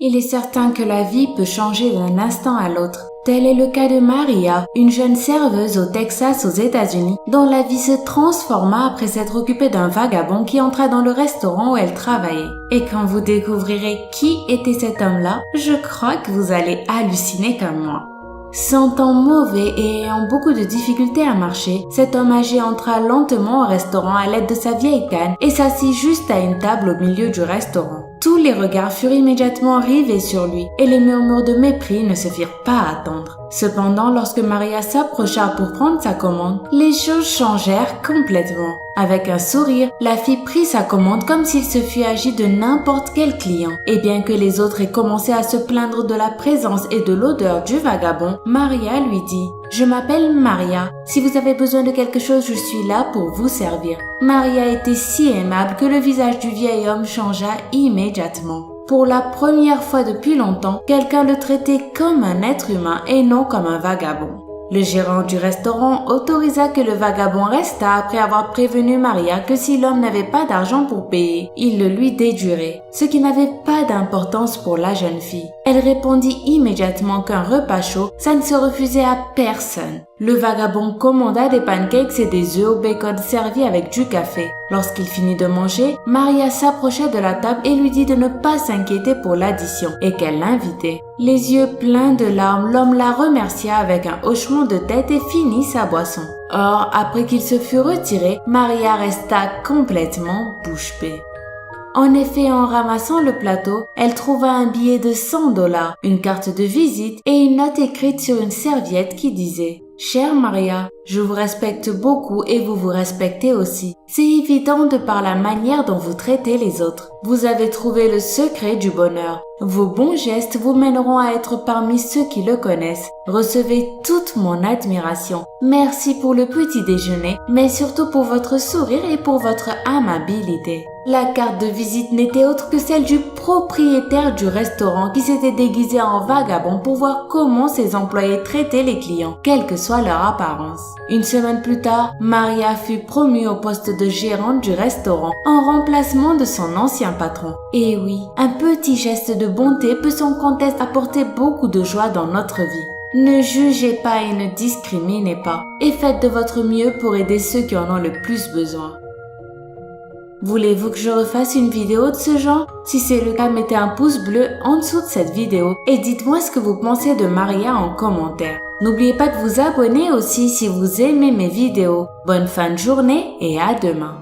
Il est certain que la vie peut changer d'un instant à l'autre. Tel est le cas de Maria, une jeune serveuse au Texas aux États-Unis, dont la vie se transforma après s'être occupée d'un vagabond qui entra dans le restaurant où elle travaillait. Et quand vous découvrirez qui était cet homme-là, je crois que vous allez halluciner comme moi. Sentant mauvais et ayant beaucoup de difficultés à marcher, cet homme âgé entra lentement au restaurant à l'aide de sa vieille canne et s'assit juste à une table au milieu du restaurant. Tous les regards furent immédiatement rivés sur lui et les murmures de mépris ne se firent pas attendre. Cependant, lorsque Maria s'approcha pour prendre sa commande, les choses changèrent complètement. Avec un sourire, la fille prit sa commande comme s'il se fût agi de n'importe quel client. Et bien que les autres aient commencé à se plaindre de la présence et de l'odeur du vagabond, Maria lui dit « Je m'appelle Maria. Si vous avez besoin de quelque chose, je suis là pour vous servir. » Maria était si aimable que le visage du vieil homme changea immédiatement. Pour la première fois depuis longtemps, quelqu'un le traitait comme un être humain et non comme un vagabond. Le gérant du restaurant autorisa que le vagabond restât après avoir prévenu Maria que si l'homme n'avait pas d'argent pour payer, il le lui déduirait, ce qui n'avait pas d'importance pour la jeune fille. Elle répondit immédiatement qu'un repas chaud, ça ne se refusait à personne. Le vagabond commanda des pancakes et des œufs au bacon servis avec du café. Lorsqu'il finit de manger, Maria s'approcha de la table et lui dit de ne pas s'inquiéter pour l'addition et qu'elle l'invitait. Les yeux pleins de larmes, l'homme la remercia avec un hochement de tête et finit sa boisson. Or, après qu'il se fut retiré, Maria resta complètement bouche bée. En effet, en ramassant le plateau, elle trouva un billet de $100, une carte de visite et une note écrite sur une serviette qui disait « Chère Maria, je vous respecte beaucoup et vous vous respectez aussi. C'est évident de par la manière dont vous traitez les autres. Vous avez trouvé le secret du bonheur. Vos bons gestes vous mèneront à être parmi ceux qui le connaissent. Recevez toute mon admiration. Merci pour le petit déjeuner, mais surtout pour votre sourire et pour votre amabilité. » La carte de visite n'était autre que celle du propriétaire du restaurant qui s'était déguisé en vagabond pour voir comment ses employés traitaient les clients, quelle que soit leur apparence. Une semaine plus tard, Maria fut promue au poste de gérante du restaurant en remplacement de son ancien patron. Et oui, un petit geste de bonté peut sans conteste apporter beaucoup de joie dans notre vie. Ne jugez pas et ne discriminez pas, et faites de votre mieux pour aider ceux qui en ont le plus besoin. Voulez-vous que je refasse une vidéo de ce genre? Si c'est le cas, mettez un pouce bleu en dessous de cette vidéo et dites-moi ce que vous pensez de Maria en commentaire. N'oubliez pas de vous abonner aussi si vous aimez mes vidéos. Bonne fin de journée et à demain.